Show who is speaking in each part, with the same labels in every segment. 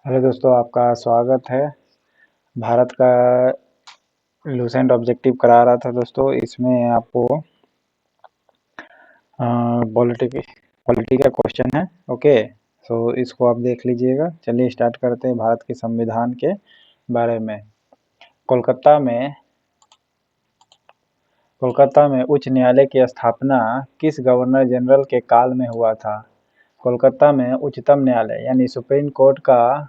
Speaker 1: Hello दोस्तों, आपका स्वागत है। भारत का लूसेंट ऑब्जेक्टिव करा रहा था दोस्तों। इसमें आपको पॉलिटी पॉलिटी का क्वेश्चन है। ओके, सो इसको आप देख लीजिएगा। चलिए स्टार्ट करते हैं भारत के संविधान के बारे में। कोलकाता में कोलकाता में उच्च न्यायालय की स्थापना किस गवर्नर जनरल के काल में हुआ था? कोलकाता में उच्चतम न्यायालय यानी सुप्रीम कोर्ट का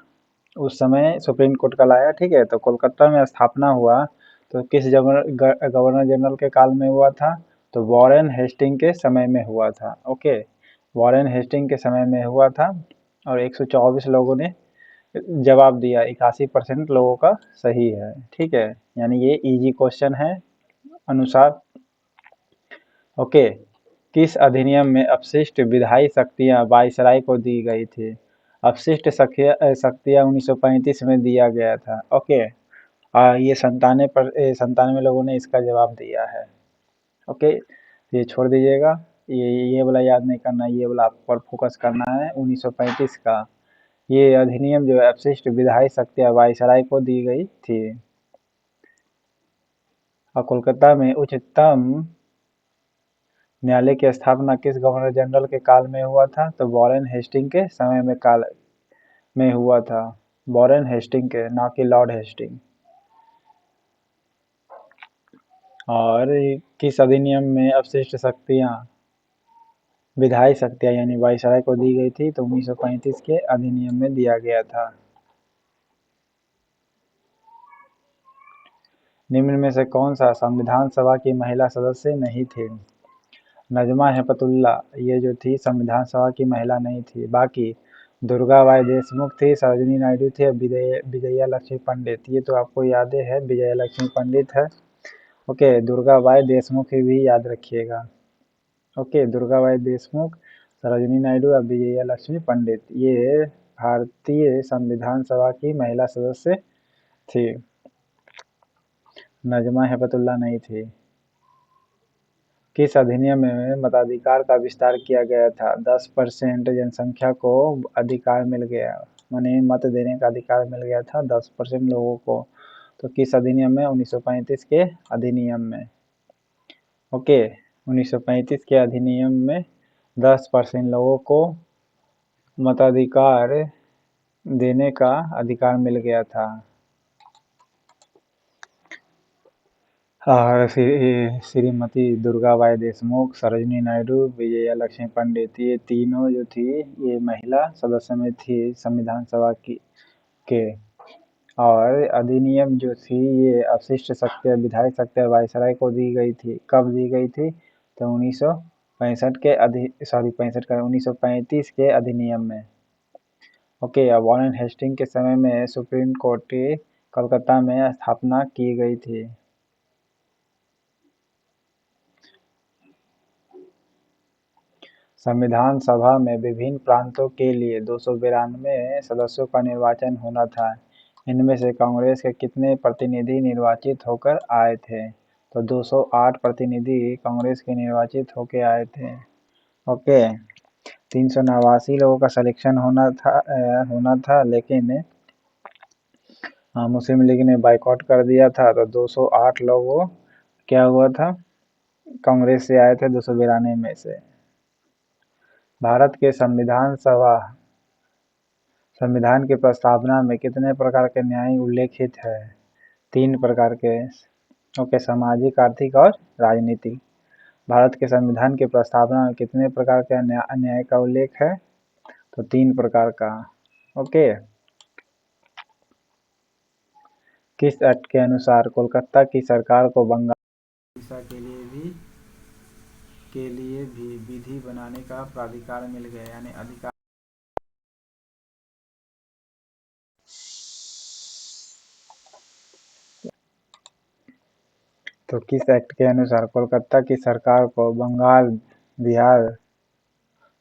Speaker 1: उस समय सुप्रीम कोर्ट का लाया, ठीक है। तो कोलकाता में स्थापना हुआ तो किस गवर्नर जनरल के काल में हुआ था? तो वॉरेन हेस्टिंग के समय में हुआ था। ओके, वॉरेन हेस्टिंग के समय में हुआ था और 124 लोगों ने जवाब दिया। 81% लोगों का सही है, ठीक है। यानी ये इजी क्वेश्चन है अनुसार। ओके, किस अधिनियम में अपशिष्ट विधायी शक्तियां वायसराय को दी गई थी? अपशिष्ट शक्तियां 1935 में दिया गया था। ओके, ये 97 लोगों ने इसका जवाब दिया है। ओके, ये छोड़ दीजिएगा। ये वाला याद नहीं करना, ये वाला आप पर फोकस करना है। 1935 का ये अधिनियम जो है अपशिष्ट विधायी शक्तियां वायसराय को दी गई थी। और कोलकाता में उच्चतम न्यायालय की स्थापना किस गवर्नर जनरल के काल में हुआ था? तो वॉरेन हेस्टिंग के समय में काल में हुआ था। वॉरेन हेस्टिंग के, ना कि लॉर्ड हेस्टिंग। और किस अधिनियम में अपशिष्ट शक्तियां विधायी शक्तियां यानी वायसराय को दी गई थी? तो 1935 के अधिनियम में दिया गया था। निम्न में से कौन सा संविधान सभा की महिला सदस्य नहीं थी? नजमा हेपतुल्ला ये जो थी संविधान सभा की महिला नहीं थी। बाकी दुर्गाबाई देशमुख थी, सरोजिनी नायडू थी और विजया लक्ष्मी पंडित। ये तो आपको याद है, विजया लक्ष्मी पंडित है। ओके, दुर्गाबाई देशमुख भी याद रखिएगा। ओके, दुर्गाबाई देशमुख, सरोजिनी नायडू और विजया लक्ष्मी पंडित ये भारतीय संविधान सभा की महिला सदस्य थी। नजमा हेपतुल्ला नहीं थी। किस अधिनियम में मताधिकार का विस्तार किया गया था? 10% जनसंख्या को अधिकार मिल गया, माने मत देने का अधिकार मिल गया था 10% लोगों को। तो किस अधिनियम में? 1935 के अधिनियम में। ओके, 1935 के अधिनियम में 10% लोगों को मताधिकार देने का अधिकार मिल गया था। और श्रीमती दुर्गाबाई देशमुख, सरोजिनी नायडू, विजया लक्ष्मी पंडित ये तीनों जो थी ये महिला सदस्य में थी संविधान सभा की के। और अधिनियम जो थी ये अपशिष्ट शक्तियां विधायी शक्तियां वायसराय को दी गई थी। कब दी गई थी? तो 1965 के 1935 के अधिनियम में। ओके, वॉरेन हेस्टिंग के समय में सुप्रीम कोर्ट की कोलकाता में स्थापना की गई थी। संविधान सभा में विभिन्न प्रांतों के लिए 292 सदस्यों का निर्वाचन होना था। इनमें से कांग्रेस के कितने प्रतिनिधि निर्वाचित होकर आए थे? तो 208 प्रतिनिधि कांग्रेस के निर्वाचित होकर आए थे। ओके, 389 लोगों का सिलेक्शन होना था, लेकिन मुस्लिम लीग ने बाइकआउट कर दिया था। तो 208 लोगों क्या हुआ था? कांग्रेस से आए थे 292 में से। भारत के संविधान की प्रस्तावना में कितने प्रकार के न्याय उल्लेखित है? 3 प्रकार के। ओके, सामाजिक, आर्थिक और राजनीतिक। भारत के संविधान की प्रस्तावना में कितने प्रकार के न्याय का उल्लेख है? तो 3 प्रकार का। ओके, किस एक्ट के अनुसार कोलकाता की सरकार को बंगाल उड़ीसा के लिए भी विधि बनाने का प्राधिकार मिल गया, यानी अधिकार? तो किस एक्ट के अनुसार कोलकाता की सरकार को बंगाल, बिहार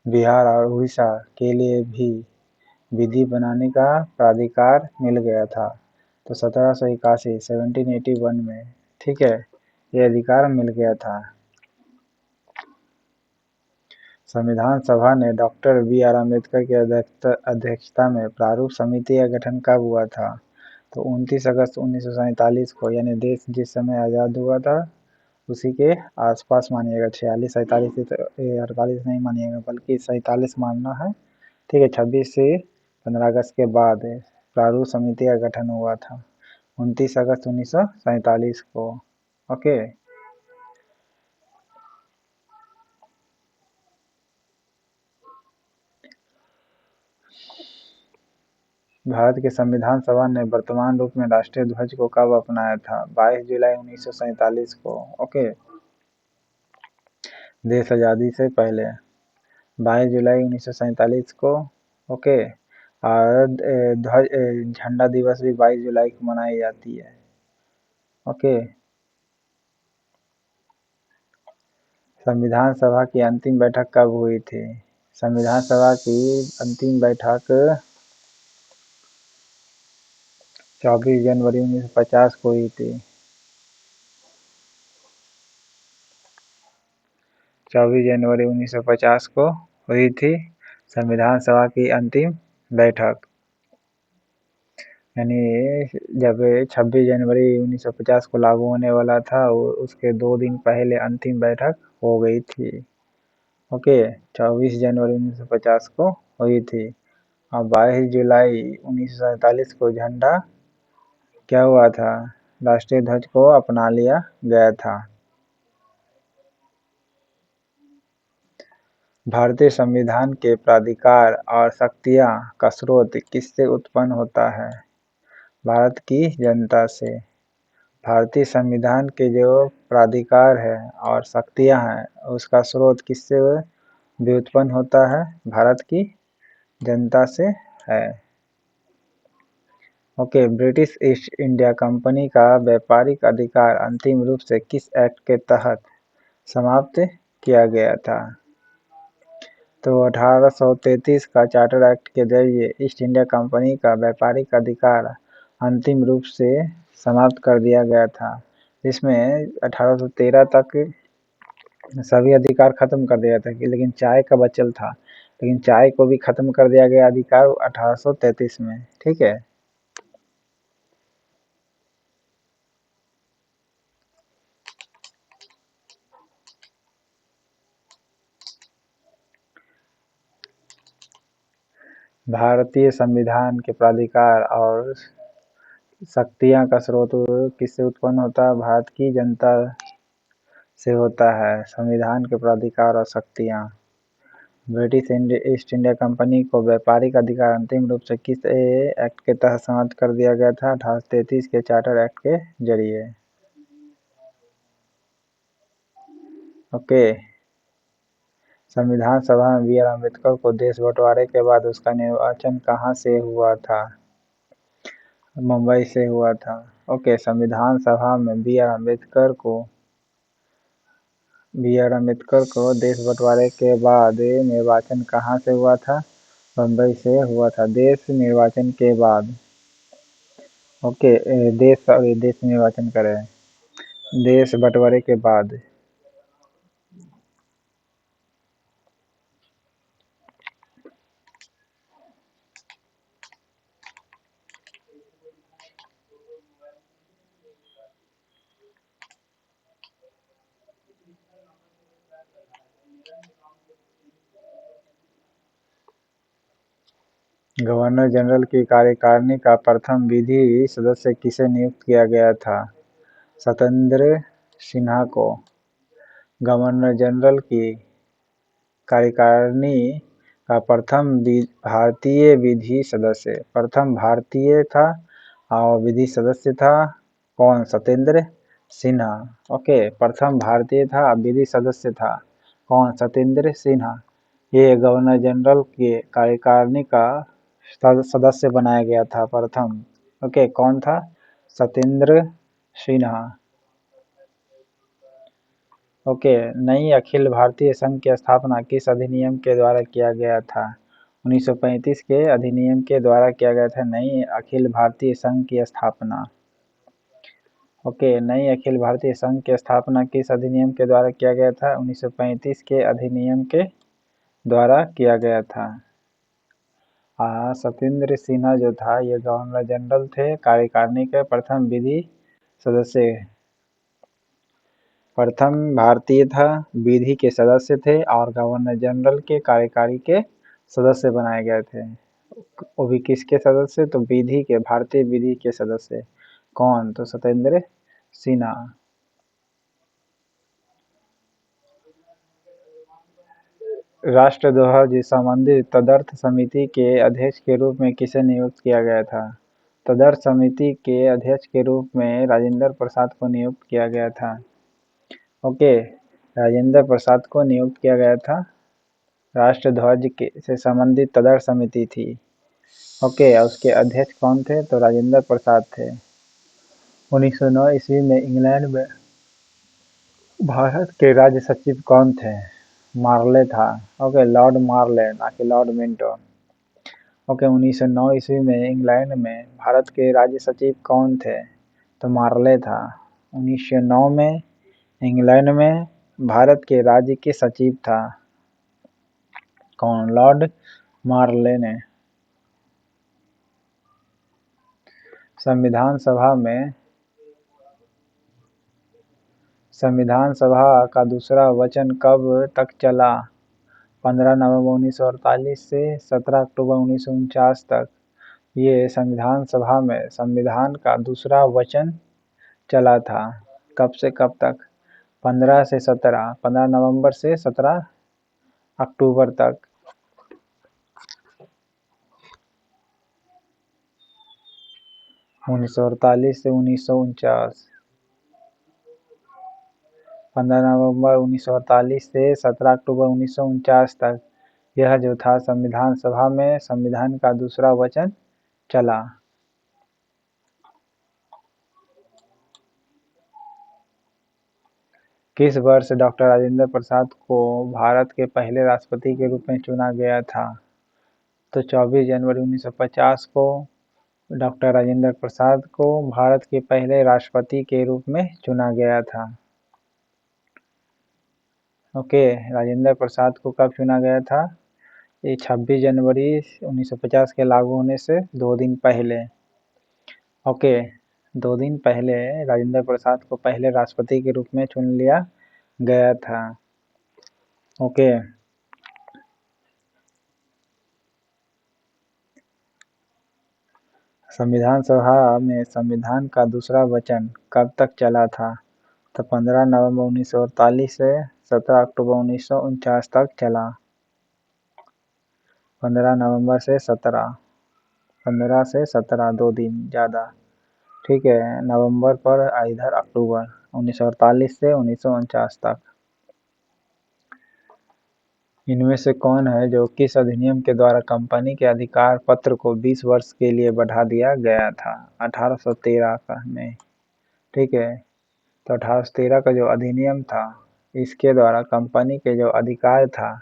Speaker 1: बिहार और उड़ीसा के लिए भी विधि बनाने का प्राधिकार मिल गया था? तो 1781 1781 में, ठीक है, ये अधिकार मिल गया था। संविधान सभा ने डॉक्टर बी.आर. अम्बेडकर की अध्यक्षता में प्रारूप समिति का गठन कब हुआ था? तो 29 अगस्त 1947 को, यानी देश जिस समय आज़ाद हुआ था उसी के आसपास मानिएगा। 46 47 48 नहीं मानिएगा, बल्कि 47 मानना है। ठीक है, 26 से 15 अगस्त के बाद प्रारूप समिति का गठन हुआ था 29 अगस्त 1947 को। ओके, भारत के संविधान सभा ने वर्तमान रूप में राष्ट्रीय ध्वज को कब अपनाया था? 22 जुलाई 1947 को। ओके, देश आज़ादी से पहले 22 जुलाई 1947 को। ओके, और ध्वज झंडा दिवस भी 22 जुलाई को मनाई जाती है। ओके, संविधान सभा की अंतिम बैठक कब हुई थी? संविधान सभा की अंतिम बैठक 24 जनवरी 1950 को हुई थी। 24 जनवरी 1950 को हुई थी संविधान सभा की अंतिम बैठक। यानी जब 26 जनवरी 1950 को लागू होने वाला था, उसके 2 दिन पहले अंतिम बैठक हो गई थी। ओके, 24 जनवरी 1950 को हुई थी और 22 जुलाई 1947 को झंडा क्या हुआ था? राष्ट्रीय ध्वज को अपना लिया गया था। भारतीय संविधान के प्राधिकार और शक्तियाँ का स्रोत किससे उत्पन्न होता है? भारत की जनता से। भारतीय संविधान के जो प्राधिकार है और शक्तियाँ हैं, उसका स्रोत किससे व्युत्पन्न होता है? भारत की जनता से है। Okay, British east India company का व्यापारिक अधिकार अंतिम रूप से किस एक्ट के तहत समाप्त किया गया था? तो 1833 का चार्टर एक्ट के जरिए ईस्ट इंडिया कंपनी का व्यापारिक अधिकार अंतिम रूप से समाप्त कर दिया गया था। इसमें 1813 तक सभी अधिकार खत्म कर दिया था, लेकिन चाय का बचल था, लेकिन चाय को भी खत्म कर दिया गया अधिकार 1833 में। ठीक है, भारतीय संविधान के प्राधिकार और शक्तियाँ का स्रोत किससे उत्पन्न होता है? भारत की जनता से होता है संविधान के प्राधिकार और शक्तियाँ। ब्रिटिश ईस्ट इंडिया कंपनी को व्यापारिक अधिकार अंतिम रूप से किस एक्ट के तहत समाप्त कर दिया गया था? 1833 के चार्टर एक्ट के जरिए। ओके, संविधान सभा में बी.आर. अम्बेडकर को देश बंटवारे के बाद उसका निर्वाचन कहाँ से हुआ था? मुंबई से हुआ था। ओके, संविधान सभा में बी.आर. अम्बेडकर को देश बंटवारे के बाद निर्वाचन कहाँ से हुआ था? मुंबई से हुआ था। देश निर्वाचन के बाद। ओके, देश निर्वाचन करें, देश बंटवारे के बाद। गवर्नर जनरल की कार्यकारिणी का प्रथम विधि सदस्य किसे नियुक्त किया गया था? सत्येंद्र सिन्हा को। गवर्नर जनरल की कार्यकारिणी का प्रथम भारतीय विधि सदस्य, प्रथम भारतीय था और विधि सदस्य था कौन? सत्येंद्र सिन्हा। ओके, प्रथम भारतीय था, विधि सदस्य था कौन? सत्येंद्र सिन्हा। ये गवर्नर जनरल के कार्यकारिणी का सदस्य बनाया गया था प्रथम। ओके, कौन था? सत्येंद्र सिन्हा। ओके, नई अखिल भारतीय संघ की स्थापना किस अधिनियम के द्वारा किया गया था? 1935 के अधिनियम के द्वारा किया गया था नई अखिल भारतीय संघ की स्थापना। ओके, नई अखिल भारतीय संघ की स्थापना किस अधिनियम के द्वारा किया गया था? 1935 के अधिनियम के द्वारा किया गया था? सत्येंद्र सिन्हा जो था ये गवर्नर जनरल थे, कार्यकारिणी के प्रथम विधि सदस्य, प्रथम भारतीय था, विधि के सदस्य थे और गवर्नर जनरल के कार्यकारी के सदस्य बनाए गए थे। वो भी किसके सदस्य? तो विधि के, भारतीय विधि के सदस्य। कौन? तो सत्येंद्र सिन्हा। राष्ट्रध्वज संबंधित तदर्थ समिति के अध्यक्ष के रूप में किसे नियुक्त किया गया था? तदर्थ समिति के अध्यक्ष के रूप में राजेंद्र प्रसाद को नियुक्त किया गया था। ओके, राजेंद्र प्रसाद को नियुक्त किया गया था। राष्ट्रध्वज से संबंधित तदर्थ समिति थी। ओके, उसके अध्यक्ष कौन थे? तो राजेंद्र प्रसाद थे। 1909 ईस्वी में इंग्लैंड में भारत के राज्य सचिव कौन थे? मार्ले था। ओके, लॉर्ड मार्ले, ना कि लॉर्ड मिंटो। ओके, 1909 ईस्वी में इंग्लैंड में भारत के राज्य सचिव कौन थे? तो मार्ले था। 1909 में इंग्लैंड में भारत के राज्य के सचिव था कौन? लॉर्ड मार्ले ने। संविधान सभा का दूसरा वचन कब तक चला? 15 नवंबर 1948 से 17 अक्टूबर 1949 तक ये संविधान सभा में संविधान का दूसरा वचन चला था। कब से कब तक? 15 से 17, 15 नवंबर से 17 अक्टूबर तक। 1948 से 1949, 15 नवंबर 1948 से 17 अक्टूबर 1949 तक यह जो था संविधान सभा में संविधान का दूसरा वचन चला। किस वर्ष डॉक्टर राजेंद्र प्रसाद को भारत के पहले राष्ट्रपति के रूप में चुना गया था? तो 24 जनवरी 1950 को डॉक्टर राजेंद्र प्रसाद को भारत के पहले राष्ट्रपति के रूप में चुना गया था। ओके, राजेंद्र प्रसाद को कब चुना गया था? ये 26 जनवरी 1950 के लागू होने से 2 दिन पहले। ओके, 2 दिन पहले राजेंद्र प्रसाद को पहले राष्ट्रपति के रूप में चुन लिया गया था। ओके, संविधान सभा में संविधान का दूसरा वचन कब तक चला था? तो 15 नवंबर 1948 से 17 अक्टूबर 1949 तक चला। 15 नवंबर से 17, 15 से 17, 2 दिन ज़्यादा। ठीक है, नवंबर पर इधर अक्टूबर 1948 से 1949 तक। इनमें से कौन है जो किस अधिनियम के द्वारा कंपनी के अधिकार पत्र को 20 वर्ष के लिए बढ़ा दिया गया था? 1813 का में। ठीक है, तो 1813 का जो अधिनियम था इसके द्वारा कंपनी के जो अधिकार था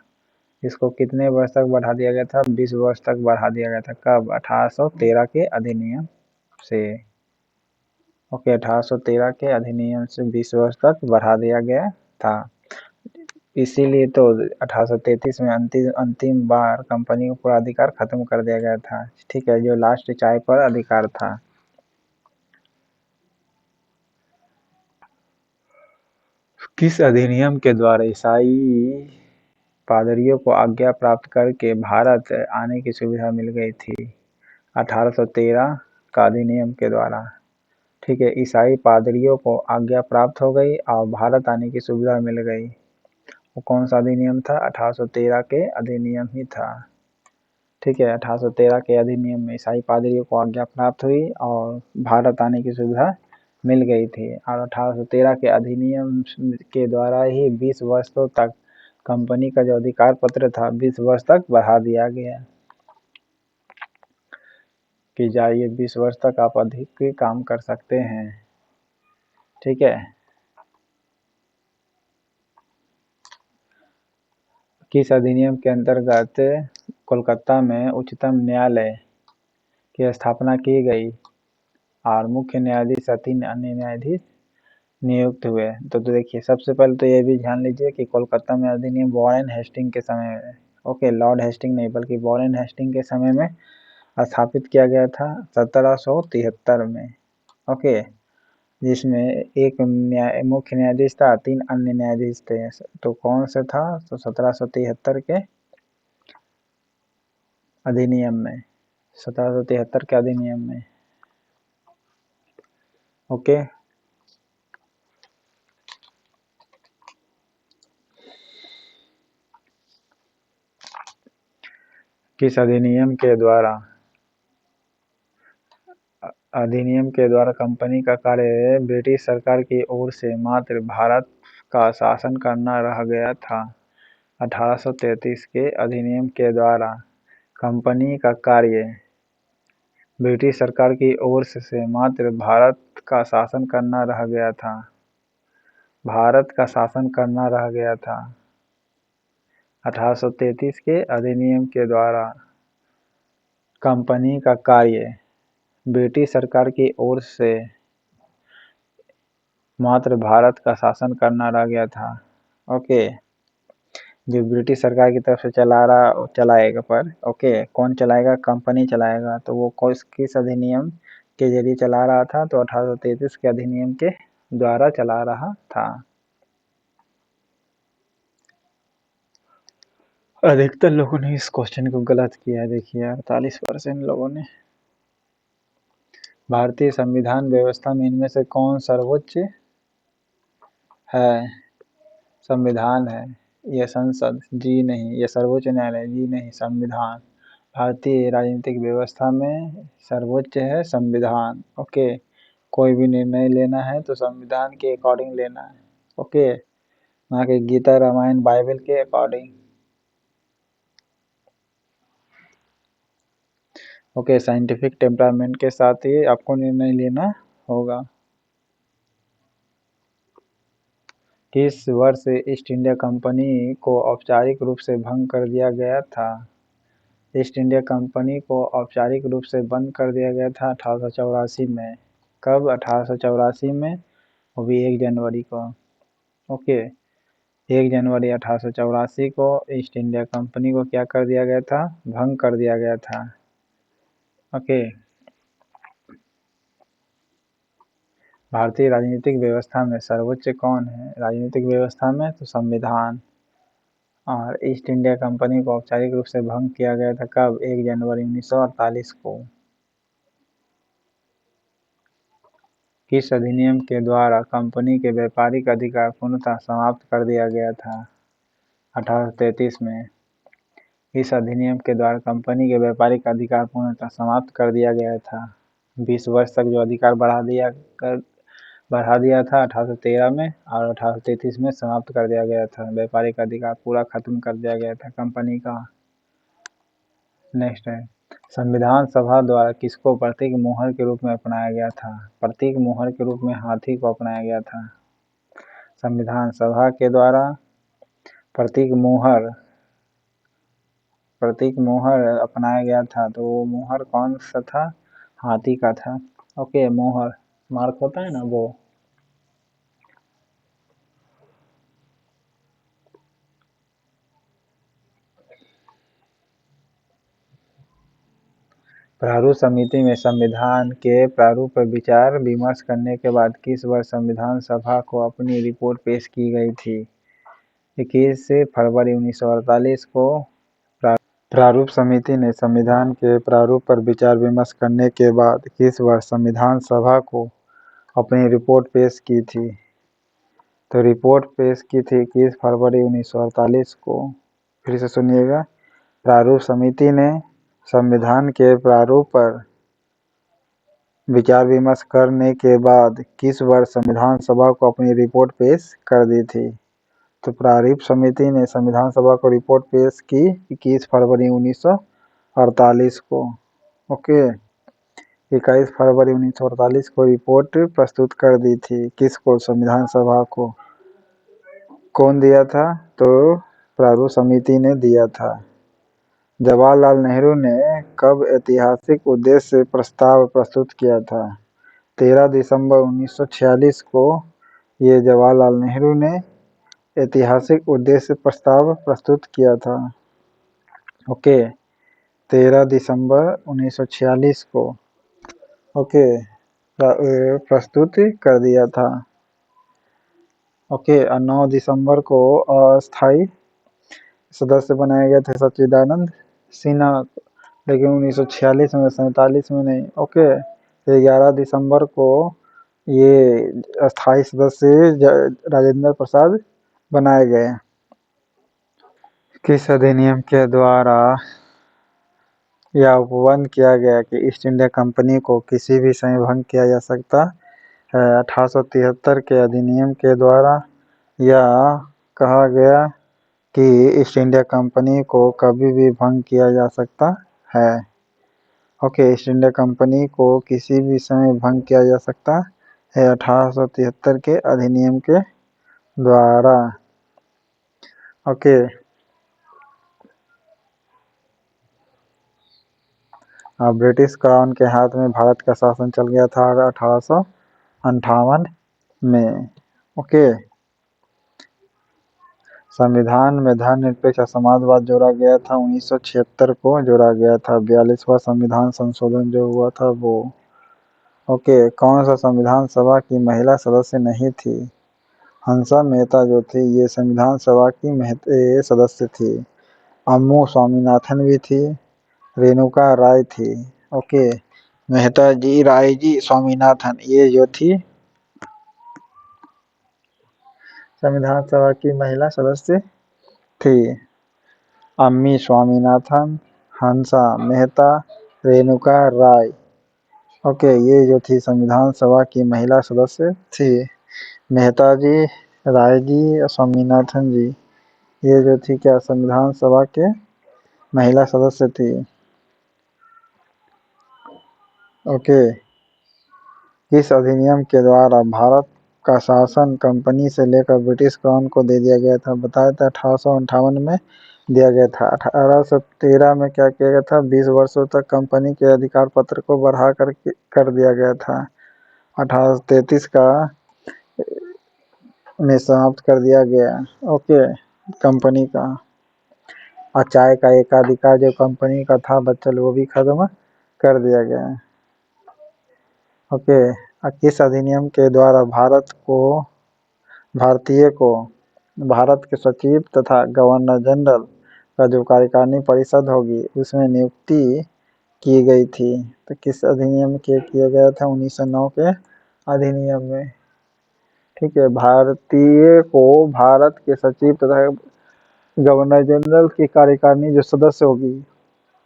Speaker 1: इसको कितने वर्ष तक बढ़ा दिया गया था? 20 वर्ष तक बढ़ा दिया गया था। कब? 1813 के अधिनियम से। ओके, 1813 के अधिनियम से 20 वर्ष तक बढ़ा दिया गया था। इसीलिए तो 1833 में अंतिम बार कंपनी को पूरा अधिकार खत्म कर दिया गया था। ठीक है, जो लास्ट चाय पर अधिकार था। किस अधिनियम के द्वारा ईसाई पादरियों को आज्ञा प्राप्त करके भारत आने की सुविधा मिल गई थी? 1813 का अधिनियम के द्वारा। ठीक है, ईसाई पादरियों को आज्ञा प्राप्त हो गई और भारत आने की सुविधा मिल गई। वो कौन सा अधिनियम था? 1813 के अधिनियम ही था। ठीक है, 1813 के अधिनियम में ईसाई पादरियों को आज्ञा प्राप्त हुई और भारत आने की सुविधा मिल गई थी। और 1813 के अधिनियम के द्वारा ही 20 वर्षों तक कंपनी का जो अधिकार पत्र था 20 वर्ष तक बढ़ा दिया गया कि जाइए 20 वर्ष तक आप अधिक काम कर सकते हैं। ठीक है, किस अधिनियम के अंतर्गत कोलकाता में उच्चतम न्यायालय की स्थापना की गई और मुख्य न्यायाधीश 3 अन्य न्यायाधीश नियुक्त हुए? तो देखिए, सबसे पहले तो ये भी ध्यान लीजिए कि कोलकाता में अधिनियम वॉरेन हेस्टिंग के समय ओके, लॉर्ड हेस्टिंग नहीं बल्कि वॉरेन हेस्टिंग के समय में स्थापित किया गया था 1773 में। ओके, जिसमें एक मुख्य न्यायाधीश था, 3 अन्य न्यायाधीश थे। तो कौन से था? तो 1773 के अधिनियम में, 1773 के अधिनियम में। ओके, किस अधिनियम के द्वारा कंपनी का कार्य ब्रिटिश सरकार की ओर से मात्र भारत का शासन करना रह गया था? 1833 के अधिनियम के द्वारा कंपनी का कार्य ब्रिटिश सरकार की ओर से मात्र भारत का शासन करना रह गया था। भारत का शासन करना रह गया था। 1833 के अधिनियम के द्वारा कंपनी का कार्य ब्रिटिश सरकार की ओर से मात्र भारत का शासन करना रह गया था। ओके, जो ब्रिटिश सरकार की तरफ से चलाएगा पर ओके, कौन चलाएगा? कंपनी चलाएगा। तो वो किस अधिनियम के जरिए चला रहा था? तो 1833 के अधिनियम के द्वारा चला रहा था। अधिकतर लोगों ने इस क्वेश्चन को गलत किया है, देखिए 48% लोगों ने। भारतीय संविधान व्यवस्था में इनमें से कौन सर्वोच्च है? संविधान है, यह संसद? जी नहीं। यह सर्वोच्च न्यायालय? जी नहीं, संविधान। भारतीय राजनीतिक व्यवस्था में सर्वोच्च है संविधान। ओके, कोई भी निर्णय लेना है तो संविधान के अकॉर्डिंग लेना है। ओके, ना कि गीता रामायण बाइबल के अकॉर्डिंग। ओके, साइंटिफिक टेम्परामेंट के साथ ही आपको निर्णय लेना होगा। किस वर्ष ईस्ट इंडिया कंपनी को औपचारिक रूप से भंग कर दिया गया था? ईस्ट इंडिया कंपनी को औपचारिक रूप से बंद कर दिया गया था 1884 में। कब? 1884 में, वो भी 1 जनवरी को। ओके, 1 जनवरी 1884 को ईस्ट इंडिया कंपनी को क्या कर दिया गया था? भंग कर दिया गया था। ओके, भारतीय राजनीतिक व्यवस्था में सर्वोच्च कौन है? राजनीतिक व्यवस्था में तो संविधान। और ईस्ट इंडिया कंपनी को औपचारिक रूप से भंग किया गया था कब? 1 जनवरी 1948 को। किस अधिनियम के द्वारा कंपनी के व्यापारिक अधिकार पूर्णतः समाप्त कर दिया गया था? 1833 में। इस अधिनियम के द्वारा कंपनी के व्यापारिक अधिकार पूर्णतः समाप्त कर दिया गया था। 20 वर्ष तक जो अधिकार बढ़ा दिया था 1813 में, और 1833 में समाप्त कर दिया गया था। व्यापारिक अधिकार पूरा खत्म कर दिया गया था कंपनी का। नेक्स्ट है, संविधान सभा द्वारा किसको प्रतीक मोहर के रूप में अपनाया गया था? प्रतीक मोहर के रूप में हाथी को अपनाया गया था। संविधान सभा के द्वारा प्रतीक मोहर अपनाया गया था। तो वो मोहर कौन सा था? हाथी का था। ओके, मोहर मार्क होता है ना वो। प्रारूप समिति में संविधान के प्रारूप पर विचार विमर्श करने के बाद किस वर्ष संविधान सभा को अपनी रिपोर्ट पेश की गई थी? 21 फरवरी 1948 को। प्रारूप समिति ने संविधान के प्रारूप पर विचार विमर्श करने के बाद किस वर्ष संविधान सभा को अपनी रिपोर्ट पेश की थी? तो रिपोर्ट पेश की थी 21 फरवरी 1948 को। फिर से सुनिएगा, प्रारूप समिति ने संविधान के प्रारूप पर विचार विमर्श करने के बाद किस वर्ष संविधान सभा को अपनी रिपोर्ट पेश कर दी थी? तो प्रारूप समिति ने संविधान सभा को रिपोर्ट पेश की 21 फरवरी 1948 को। ओके, 21 फरवरी 1948 को रिपोर्ट प्रस्तुत कर दी थी। किसको? संविधान सभा को। कौन दिया था? तो प्रारूप समिति ने दिया था। जवाहरलाल नेहरू ने कब ऐतिहासिक उद्देश्य प्रस्ताव प्रस्तुत किया था? 13 दिसंबर 1946 को ये जवाहरलाल नेहरू ने ऐतिहासिक उद्देश्य प्रस्ताव प्रस्तुत किया था। ओके, 13 दिसंबर 1946 को ओके प्रस्तुत कर दिया था। ओके, 9 दिसंबर को अस्थाई सदस्य बनाए गए थे सच्चिदानंद सिन्हा, लेकिन 1946 में, 47 में नहीं। ओके, 11 दिसंबर को ये अस्थाई सदस्य राजेंद्र प्रसाद बनाए गए। किस अधिनियम के द्वारा यह उपबंध किया गया कि ईस्ट इंडिया कंपनी को किसी भी समय भंग किया जा सकता है? 1873 के अधिनियम के द्वारा यह कहा गया कि ईस्ट इंडिया कंपनी को कभी भी भंग किया जा सकता है। ओके, ईस्ट इंडिया कंपनी को किसी भी समय भंग किया जा सकता है 1873 के अधिनियम के द्वारा। ओके, ब्रिटिश क्राउन के हाथ में भारत का शासन चल गया था 1858 में। ओके, संविधान में धर्मनिरपेक्ष समाजवाद जोड़ा गया था 1976 को जोड़ा गया था। 42वां संविधान संशोधन जो हुआ था वो। ओके, कौन सा संविधान सभा की महिला सदस्य नहीं थी? हंसा मेहता जो थी ये संविधान सभा की सदस्य थी। अम्मू स्वामीनाथन भी थी, रेणुका राय थी। ओके, मेहता जी, राय जी, स्वामीनाथन ये जो थी संविधान सभा की महिला सदस्य थी। अम्मी स्वामीनाथन, हंसा मेहता, रेणुका राय। ओके, ये जो थी संविधान सभा की महिला सदस्य थी। मेहता जी, राय जी और स्वामीनाथन जी ये जो थी क्या संविधान सभा के महिला सदस्य थी। ओके, किस अधिनियम के द्वारा भारत का शासन कंपनी से लेकर ब्रिटिश क्राउन को दे दिया गया था? बताया था 1858 में दिया गया था। 1813 में क्या किया गया था? 20 वर्षों तक कंपनी के अधिकार पत्र को बढ़ा कर दिया गया था। 1833 का में समाप्त कर दिया गया। ओके, कंपनी का और चाय का एकाधिकार जो कंपनी का था बच्चल वो भी खत्म कर दिया गया। ओके, किस अधिनियम के द्वारा भारतीय को भारत के सचिव तथा गवर्नर जनरल का जो कार्यकारिणी परिषद होगी उसमें नियुक्ति की गई थी? तो किस अधिनियम के किया गया था? 1909 के अधिनियम में। ठीक है, भारतीय को भारत के सचिव तथा गवर्नर जनरल की कार्यकारिणी जो सदस्य होगी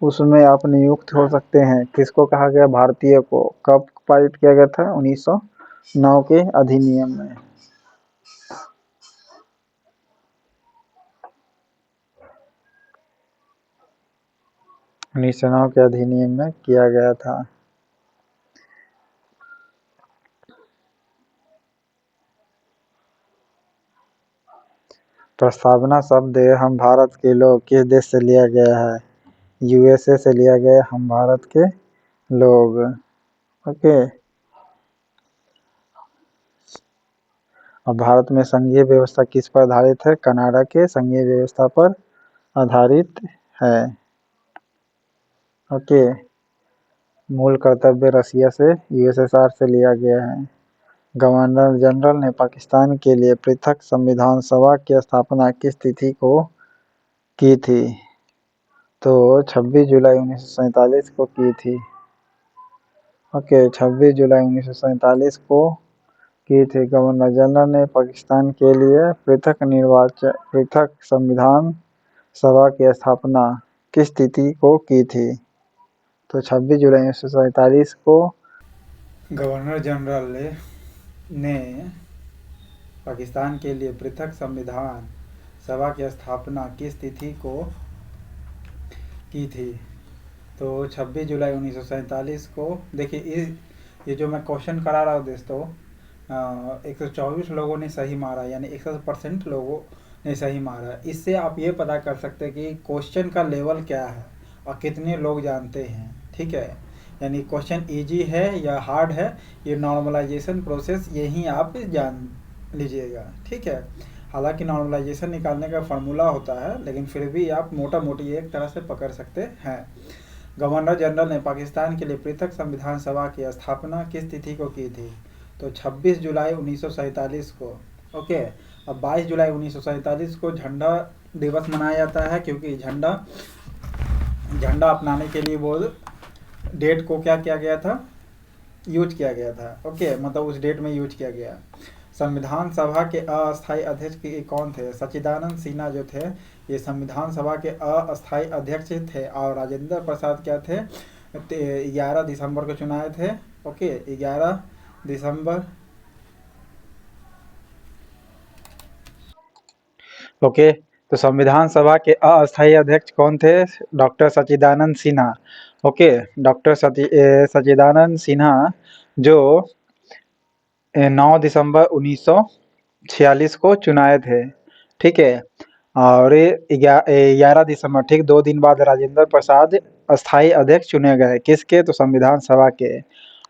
Speaker 1: उसमें आप नियुक्त हो सकते हैं। किसको कहा गया? भारतीय को। कब पारित किया गया था? 1909 के अधिनियम में। 1909 के अधिनियम में किया गया था। प्रस्तावना शब्द हम भारत के लोग किस देश से लिया गया है? यूएसए से लिया गया हम भारत के लोग। ओके, और भारत में संघीय व्यवस्था किस पर आधारित है? कनाडा के संघीय व्यवस्था पर आधारित है। ओके, मूल कर्तव्य रसिया से यूएसएसआर से लिया गया है। गवर्नर जनरल ने पाकिस्तान के लिए पृथक संविधान सभा की स्थापना किस तिथि को की थी? तो 26 जुलाई 1947 को की थी। ओके, 26 जुलाई 1947 को की थी। गवर्नर जनरल ने पाकिस्तान के लिए पृथक संविधान सभा की स्थापना किस तिथि को की थी? तो 26 जुलाई 1947 को गवर्नर जनरल ने पाकिस्तान के लिए पृथक संविधान सभा की स्थापना किस तिथि को की थी? तो 26 जुलाई 1947 को। देखिए ये जो मैं क्वेश्चन करा रहा हूँ दोस्तों, 124 लोगों ने सही मारा, यानी 100% लोगों ने सही मारा। इससे आप ये पता कर सकते हैं कि क्वेश्चन का लेवल क्या है और कितने लोग जानते हैं। ठीक है, यानी क्वेश्चन इजी है या हार्ड है, ये नॉर्मलाइजेशन प्रोसेस यही आप जान लीजिएगा। ठीक है, हालांकि नॉर्मलाइजेशन निकालने का फार्मूला होता है, लेकिन फिर भी आप मोटा मोटी एक तरह से पकड़ सकते हैं। गवर्नर जनरल ने पाकिस्तान के लिए पृथक संविधान सभा की स्थापना किस तिथि को की थी? तो 26 जुलाई 1947 को। ओके। अब 22 जुलाई 1947 को झंडा दिवस मनाया जाता है, क्योंकि झंडा अपनाने के लिए वो डेट को क्या किया गया था, यूज किया गया था। ओके, मतलब उस डेट में यूज किया गया। संविधान सभा के अस्थायी अध्यक्ष कौन थे? सच्चिदानंद सिन्हा जो थे, ये संविधान सभा के अस्थायी अध्यक्ष थे। और राजेंद्र प्रसाद क्या थे? 11 दिसंबर को चुनाए थे। ओके, 11 दिसंबर। ओके, तो संविधान सभा के अस्थायी अध्यक्ष कौन थे? डॉक्टर सच्चिदानंद सिन्हा। ओके, डॉक्टर सच्चिदानंद सिन्हा जो 9 दिसंबर 1946 को चुनाए थे। ठीक है। और 11 दिसंबर, ठीक 2 दिन बाद, राजेंद्र प्रसाद अस्थायी अध्यक्ष चुने गए। किसके? तो संविधान सभा के।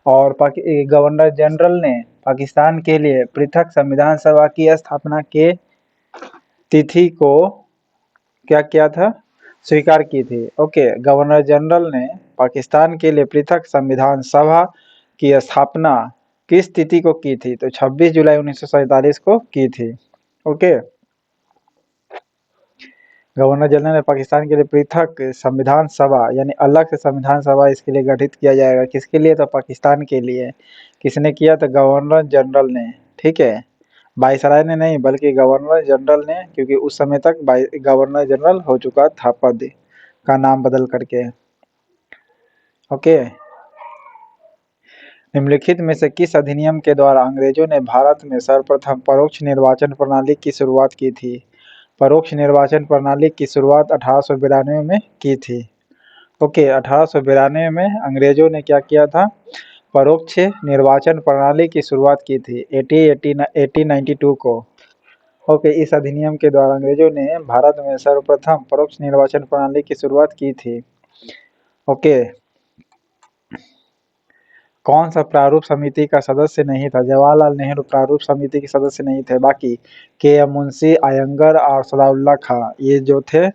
Speaker 1: और गवर्नर जनरल ने पाकिस्तान के लिए पृथक संविधान सभा की स्थापना के तिथि को क्या किया था? स्वीकार की थी। ओके, गवर्नर जनरल ने पाकिस्तान के लिए पृथक संविधान सभा की स्थापना किस तिथि को की थी? तो 26 जुलाई 1947 को की थी। ओके, गवर्नर जनरल ने पाकिस्तान के लिए पृथक संविधान सभा, यानी अलग से संविधान सभा इसके लिए गठित किया जाएगा। किसके लिए? तो पाकिस्तान के लिए। किसने किया? तो गवर्नर जनरल ने। ठीक है, वायसराय ने नहीं, बल्कि गवर्नर जनरल ने, क्योंकि उस समय तक गवर्नर जनरल हो चुका था पद का नाम बदल करके। ओके, निम्नलिखित में से किस अधिनियम के द्वारा अंग्रेजों ने भारत में सर्वप्रथम परोक्ष निर्वाचन प्रणाली की शुरुआत की थी? परोक्ष निर्वाचन प्रणाली की शुरुआत 1892 में की थी। ओके, 1892 में अंग्रेजों ने क्या किया था? परोक्ष निर्वाचन प्रणाली की शुरुआत की थी 1892 को। ओके, इस अधिनियम के द्वारा अंग्रेजों ने भारत में सर्वप्रथम परोक्ष निर्वाचन प्रणाली की शुरुआत की थी। ओके, कौन सा प्रारूप समिति का सदस्य नहीं था? जवाहरलाल नेहरू प्रारूप समिति के सदस्य नहीं थे। बाकी के.एम. मुंशी, अयंगर और सदाउल्ला खां, ये जो थे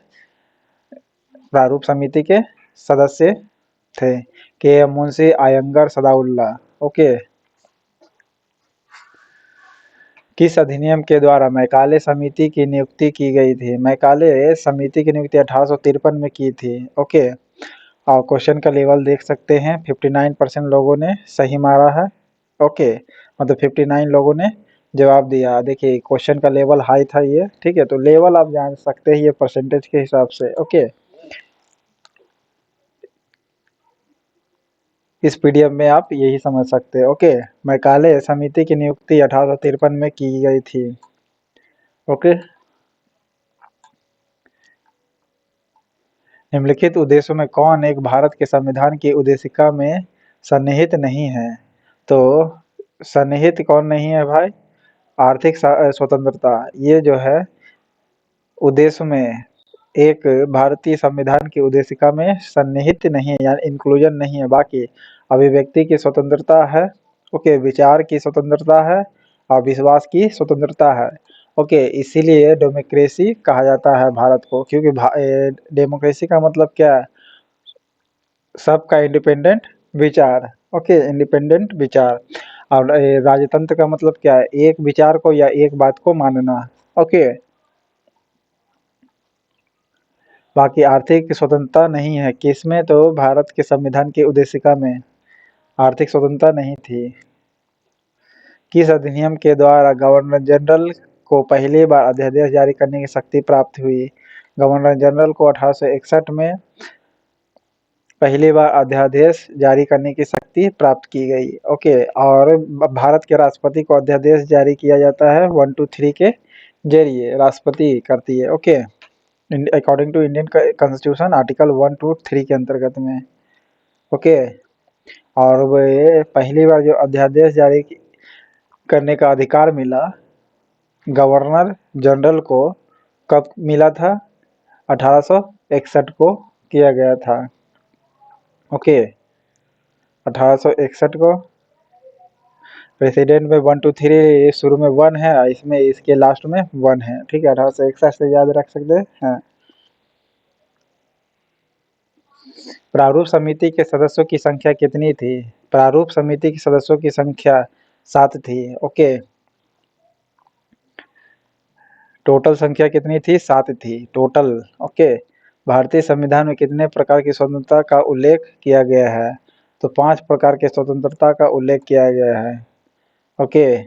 Speaker 1: प्रारूप समिति के सदस्य थे। के.एम. मुंशी, अयंगर, सदाउल्ला। ओके, किस अधिनियम के द्वारा मैकाले समिति की नियुक्ति की गई थी? मैकाले समिति की नियुक्ति 1853 में की थी। ओके, और क्वेश्चन का लेवल देख सकते हैं, 59% लोगों ने सही मारा है। ओके, मतलब 59 लोगों ने जवाब दिया। देखिए, क्वेश्चन का लेवल हाई था ये। ठीक है, तो लेवल आप जान सकते हैं ये परसेंटेज के हिसाब से। ओके, इस पीडीएफ में आप यही समझ सकते हैं। ओके, मैकाले समिति की नियुक्ति 1853 में की गई थी। ओके, निम्नलिखित उद्देश्यों में कौन एक भारत के संविधान की उद्देशिका में सन्निहित नहीं है? तो सन्निहित कौन नहीं है भाई? आर्थिक स्वतंत्रता। ये जो है उद्देश्य में एक भारतीय संविधान की उद्देशिका में सन्निहित नहीं है, यानी इंक्लूजन नहीं है। बाकी अभिव्यक्ति की स्वतंत्रता है। ओके, विचार की स्वतंत्रता है और विश्वास की स्वतंत्रता है। ओके, इसीलिए डेमोक्रेसी कहा जाता है भारत को, क्योंकि डेमोक्रेसी का मतलब क्या है? सबका इंडिपेंडेंट विचार। ओके, इंडिपेंडेंट विचार। और राजतंत्र का मतलब क्या है? एक विचार को या एक बात को मानना। ओके, बाकी आर्थिक स्वतंत्रता नहीं है किसमें? तो भारत के संविधान की उद्देशिका में आर्थिक स्वतंत्रता नहीं थी। किस अधिनियम के द्वारा गवर्नर जनरल को पहली बार अध्यादेश जारी करने की शक्ति प्राप्त हुई? गवर्नर जनरल को 1861 में पहली बार अध्यादेश जारी करने की शक्ति प्राप्त की गई। ओके, और भारत के राष्ट्रपति को अध्यादेश जारी किया जाता है 1, 2, 3 के जरिए, राष्ट्रपति करती है। Okay, according to Indian constitution article 1, 2, 3 के अंतर्गत में। ओके, और वे पहली बार जो अध्यादेश जारी करने का अधिकार मिला गवर्नर जनरल को कब मिला था? 1861 को किया गया था। ओके, 1861 को। प्रेसिडेंट में 1 2 3 शुरू में 1 है, इसमें इसके लास्ट में 1 है, ठीक है। 1861 से याद रख सकते हैं। प्रारूप समिति के सदस्यों की संख्या कितनी थी? प्रारूप समिति के सदस्यों की संख्या 7 थी। ओके, टोटल संख्या कितनी थी? 7 थी टोटल। ओके, भारतीय संविधान में कितने प्रकार की स्वतंत्रता का उल्लेख किया गया है? तो 5 प्रकार के स्वतंत्रता का उल्लेख किया गया है। ओके,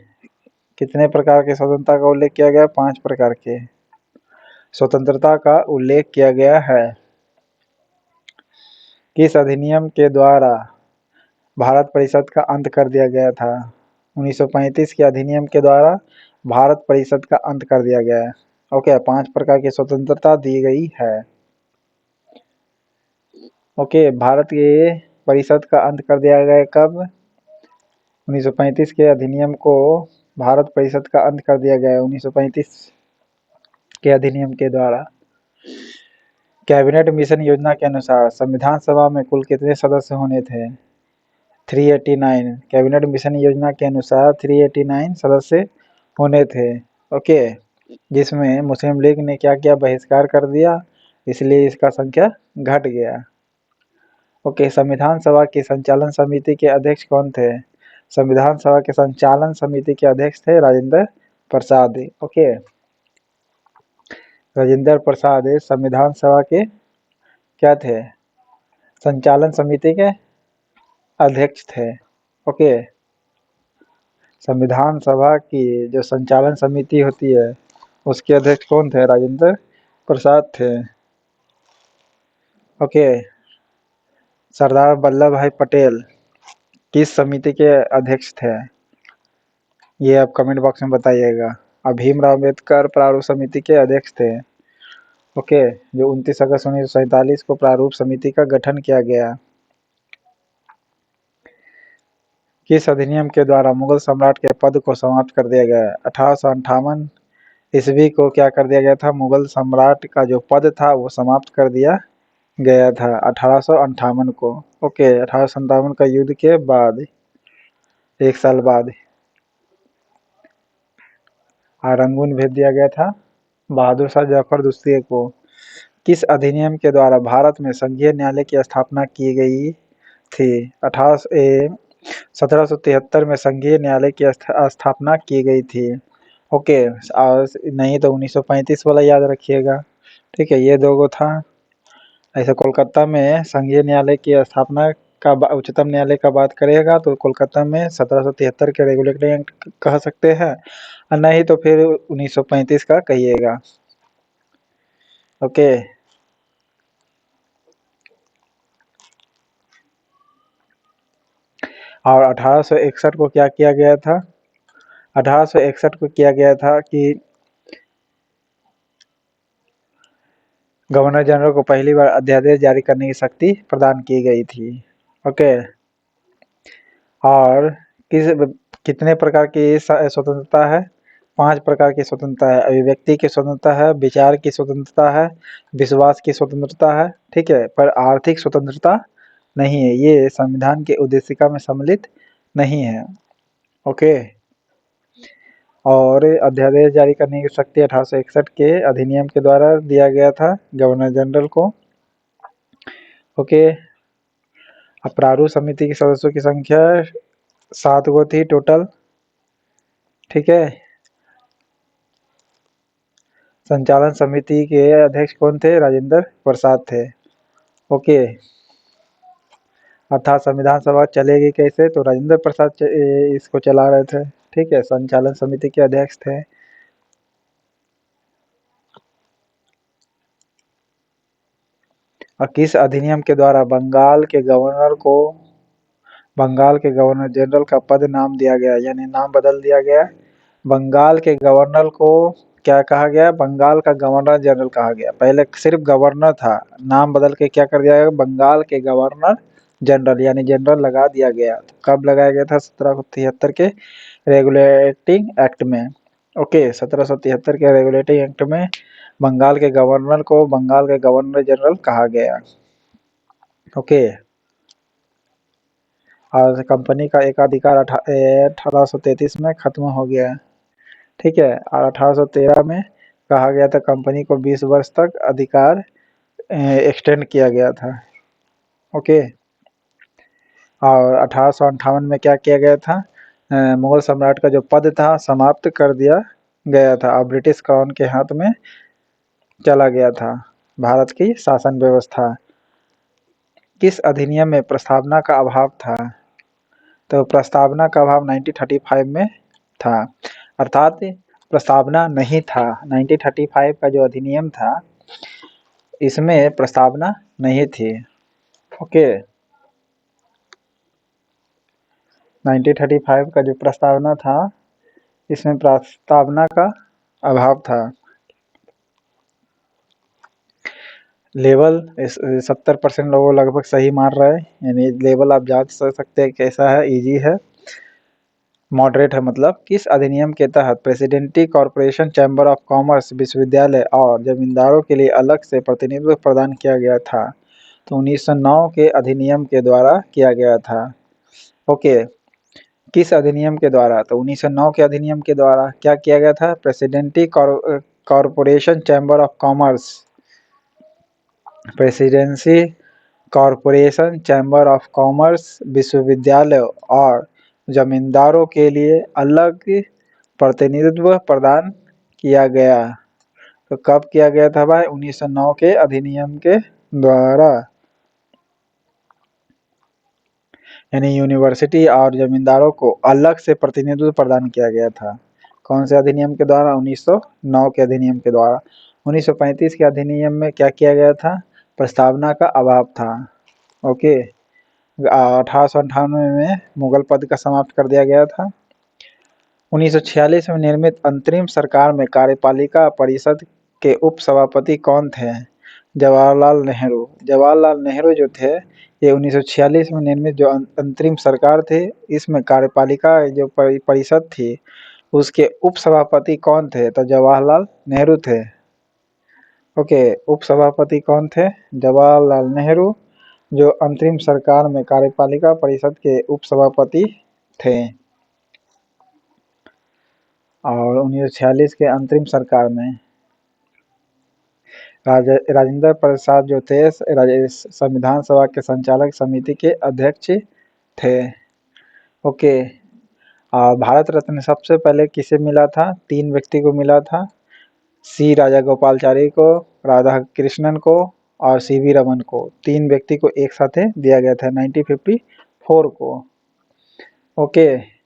Speaker 1: कितने प्रकार के स्वतंत्रता का उल्लेख किया गया? 5 प्रकार के स्वतंत्रता का उल्लेख किया गया है। किस अधिनियम के द्वारा भारत परिषद का अंत कर दिया गया था? 1935 के अधिनियम के द्वारा भारत परिषद का अंत कर दिया गया है। ओके, 5 प्रकार की स्वतंत्रता दी गई है। ओके, भारत के परिषद का अंत कर दिया गया कब? 1935 के अधिनियम को भारत परिषद का अंत कर दिया गया है 1935 के अधिनियम के द्वारा। कैबिनेट मिशन योजना के अनुसार संविधान सभा में कुल कितने सदस्य होने थे? 389। कैबिनेट मिशन योजना के अनुसार 389 सदस्य होने थे। ओके, जिसमें मुस्लिम लीग ने क्या किया? बहिष्कार कर दिया, इसलिए इसका संख्या घट गया। ओके, संविधान सभा की संचालन समिति के अध्यक्ष कौन थे? संविधान सभा के संचालन समिति के अध्यक्ष थे राजेंद्र प्रसाद। ओके, राजेंद्र प्रसाद संविधान सभा के क्या थे? संचालन समिति के अध्यक्ष थे। ओके, संविधान सभा की जो संचालन समिति होती है उसके अध्यक्ष कौन थे? राजेंद्र प्रसाद थे। ओके, सरदार वल्लभ भाई पटेल किस समिति के अध्यक्ष थे? ये आप कमेंट बॉक्स में बताइएगा। अब भीमराव अम्बेडकर प्रारूप समिति के अध्यक्ष थे। ओके, जो 29 अगस्त 1947 को प्रारूप समिति का गठन किया गया। किस अधिनियम के द्वारा मुगल सम्राट के पद को समाप्त कर दिया गया? 1858 ईस्वी को क्या कर दिया गया था? मुगल सम्राट का जो पद था वो समाप्त कर दिया गया था 1858 को। ओके, 1857 का युद्ध के बाद 1 साल बाद रंगून भेज दिया गया था बहादुर शाह जफर दूसरे को। किस अधिनियम के द्वारा भारत में संघीय न्यायालय की स्थापना की गई थी? 1773 में संघीय न्यायालय की स्थापना की गई थी। ओके, नहीं तो 1935 वाला याद रखिएगा, ठीक है। ये 2 गो था। ऐसे कोलकाता में संघीय न्यायालय की स्थापना का उच्चतम न्यायालय का बात करेगा तो कोलकाता में 1773 के रेगुलेटरी एक्ट कह सकते हैं, और नहीं तो फिर 1935 का कहिएगा। ओके, और 1861 को क्या किया गया था? 1861 को किया गया था कि गवर्नर जनरल को पहली बार अध्यादेश जारी करने की शक्ति प्रदान की गई थी। ओके, और कितने प्रकार की स्वतंत्रता है? 5 प्रकार की स्वतंत्रता है। अभिव्यक्ति की स्वतंत्रता है, विचार की स्वतंत्रता है, विश्वास की स्वतंत्रता है, ठीक है, पर आर्थिक स्वतंत्रता नहीं है। ये संविधान के उद्देशिका में सम्मिलित नहीं है। ओके, और अध्यादेश जारी करने की शक्ति 1861 के अधिनियम के द्वारा दिया गया था गवर्नर जनरल को। ओके, प्रारूप समिति के सदस्यों की संख्या 7 गो थी टोटल, ठीक है। संचालन समिति के अध्यक्ष कौन थे? राजेंद्र प्रसाद थे। ओके, अर्थात संविधान सभा चलेगी कैसे? तो राजेंद्र प्रसाद इसको चला रहे थे, ठीक है। संचालन समिति के अध्यक्ष थे। और किस अधिनियम के द्वारा बंगाल के गवर्नर जनरल का पद नाम दिया गया, यानी नाम बदल दिया गया? बंगाल के गवर्नर को क्या कहा गया? बंगाल का गवर्नर जनरल कहा गया। पहले सिर्फ गवर्नर था, नाम बदल के क्या कर दिया गया? बंगाल के गवर्नर जनरल, यानी जनरल लगा दिया गया। कब लगाया गया था? 1773 के रेगुलेटिंग एक्ट में। ओके, 1773 के रेगुलेटिंग एक्ट में बंगाल के गवर्नर को बंगाल के गवर्नर जनरल कहा गया। ओके, और कंपनी का एकाधिकार 1833 में खत्म हो गया, ठीक है। और 1813 में कहा गया था कंपनी को 20 वर्ष तक अधिकार एक्सटेंड किया गया था, ओके। और 1858 में क्या किया गया था, मुगल सम्राट का जो पद था समाप्त कर दिया गया था और ब्रिटिश क्राउन के हाथ में चला गया था भारत की शासन व्यवस्था। किस अधिनियम में प्रस्तावना का अभाव था, तो प्रस्तावना का अभाव 1935 में था, अर्थात प्रस्तावना नहीं था। 1935 का जो अधिनियम था इसमें प्रस्तावना नहीं थी, ओके। 1935 का जो प्रस्तावना था इसमें प्रस्तावना का अभाव था। लेवल 70% लोगों लगभग सही मार रहे हैं, यानी लेवल आप जांच सकते हैं कैसा है, इजी है, मॉडरेट है मतलब। किस अधिनियम के तहत प्रेसिडेंटी कॉरपोरेशन चैम्बर ऑफ कॉमर्स विश्वविद्यालय और जमींदारों के लिए अलग से प्रतिनिधित्व प्रदान किया गया था, तो 1909 के अधिनियम के द्वारा किया गया था, ओके। किस अधिनियम के द्वारा, तो 1909 के अधिनियम के द्वारा क्या किया गया था, presidency corporation chamber of commerce, presidency corporation chamber of commerce विश्वविद्यालय और जमींदारों के लिए अलग प्रतिनिधित्व प्रदान किया गया। तो कब किया गया था भाई, 1909 के अधिनियम के द्वारा, यानी यूनिवर्सिटी और जमींदारों को अलग से प्रतिनिधित्व प्रदान किया गया था। कौन से अधिनियम के द्वारा, 1909 के अधिनियम के द्वारा। 1935 के अधिनियम में क्या किया गया था, प्रस्तावना का अभाव था, ओके। 1898 में मुगल पद का समाप्त कर दिया गया था। 1946 में निर्मित अंतरिम सरकार में कार्यपालिका परिषद के उप सभापति कौन थे, जवाहरलाल नेहरू। जवाहरलाल नेहरू जो थे ये 1946 में निर्मित जो अंतरिम सरकार थे इसमें कार्यपालिका जो परिषद थी उसके उप सभापति कौन थे, तो जवाहरलाल नेहरू थे, ओके। उप सभापति कौन थे, जवाहरलाल नेहरू, जो अंतरिम सरकार में कार्यपालिका परिषद के उप सभापति थे। और 1946 के अंतरिम सरकार में राजेंद्र प्रसाद जो थे संविधान सभा के संचालक समिति के अध्यक्ष थे, ओके। भारत रत्न सबसे पहले किसे मिला था, 3 व्यक्ति को मिला था, सी राजागोपालाचारी को, राधा कृष्णन को और सीवी रमन को। 3 व्यक्ति को एक साथ दिया गया था 1954 को, ओके।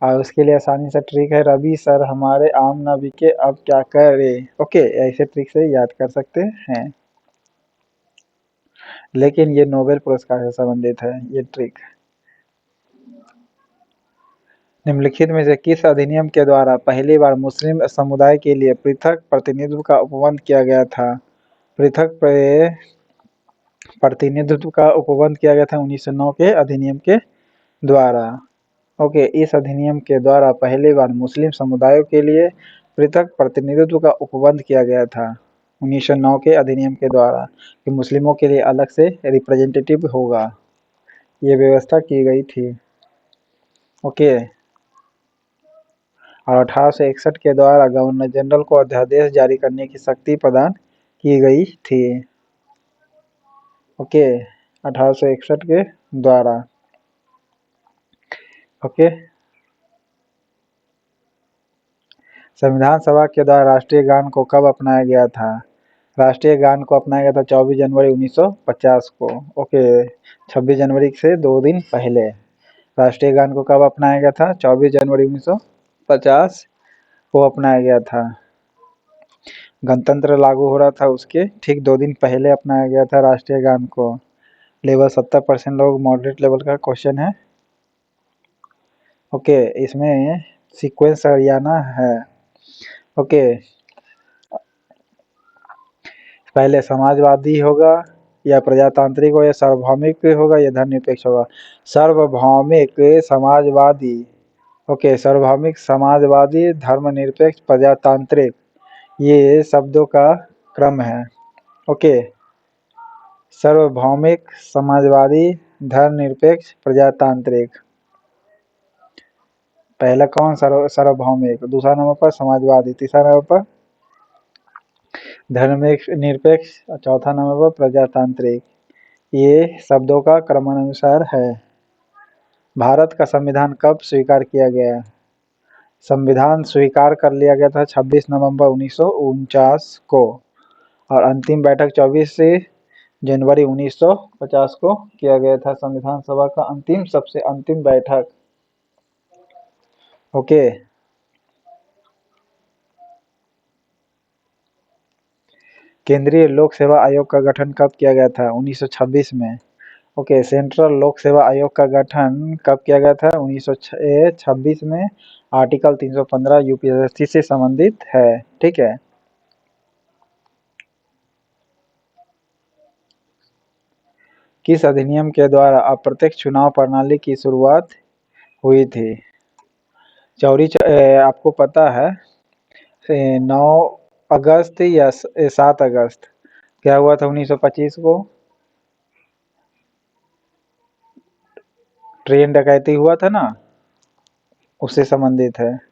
Speaker 1: और उसके लिए आसानी से ट्रिक है, रवि सर हमारे आम ना बिके अब क्या करे, ओके। ऐसे ट्रिक से याद कर सकते हैं, लेकिन ये नोबेल पुरस्कार से संबंधित है ये ट्रिक। निम्नलिखित में से किस अधिनियम के द्वारा पहली बार मुस्लिम समुदाय के लिए पृथक प्रतिनिधित्व का उपबंध किया गया था, पृथक प्रतिनिधित्व का उपबंध किया गया था 1909 के अधिनियम के द्वारा, ओके। इस अधिनियम के द्वारा पहली बार मुस्लिम समुदायों के लिए पृथक प्रतिनिधित्व का उपबंध किया गया था 1909 के अधिनियम के द्वारा, कि मुस्लिमों के लिए अलग से रिप्रेजेंटेटिव होगा, ये व्यवस्था की गई थी, ओके। और 1861 के द्वारा गवर्नर जनरल को अध्यादेश जारी करने की शक्ति प्रदान की गई थी, ओके। 1861 के द्वारा, ओके। संविधान सभा के द्वारा राष्ट्रीय गान को कब अपनाया गया था, राष्ट्रीय गान को अपनाया गया था 24 जनवरी 1950 को, ओके। 26 जनवरी से 2 दिन पहले राष्ट्रीय गान को कब अपनाया गया था, 24 जनवरी 1950 को अपनाया गया था। गणतंत्र लागू हो रहा था उसके ठीक 2 दिन पहले अपनाया गया था राष्ट्रीय गान को। लेवल 70% लोग मॉडरेट लेवल का क्वेश्चन है, ओके। इसमें सीक्वेंस हरियाणा है, ओके। पहले समाजवादी होगा या प्रजातांत्रिक हो या सार्वभौमिक होगा या धर्मनिरपेक्ष होगा, सार्वभौमिक समाजवादी, ओके। सार्वभौमिक समाजवादी, धर्मनिरपेक्ष, प्रजातांत्रिक, ये शब्दों का क्रम है, ओके। सार्वभौमिक समाजवादी, धर्मनिरपेक्ष, प्रजातांत्रिक। पहला कौन? सार्वभौमिक। दूसरा नंबर पर समाजवादी। तीसरा नंबर पर धर्मनिरपेक्ष और चौथा नंबर पर प्रजातांत्रिक। ये शब्दों का क्रमानुसार है। भारत का संविधान कब स्वीकार किया गया? संविधान स्वीकार कर लिया गया था 26 नवंबर 1949 को और अंतिम बैठक 24 जनवरी 1950 को किया गया था। संविधान सभा का सबसे अंतिम बैठक। ओके। केंद्रीय लोक सेवा आयोग का गठन कब किया गया था? 1926 में। ओके। सेंट्रल लोक सेवा आयोग का गठन कब किया गया था? 1926 में। आर्टिकल 315 यूपीएससी से संबंधित है। ठीक है। किस अधिनियम के द्वारा अप्रत्यक्ष चुनाव प्रणाली की शुरुआत हुई थी? आपको पता है 9 अगस्त या 7 अगस्त क्या हुआ था 1925 को? ट्रेन डकैती हुआ था ना, उससे संबंधित है।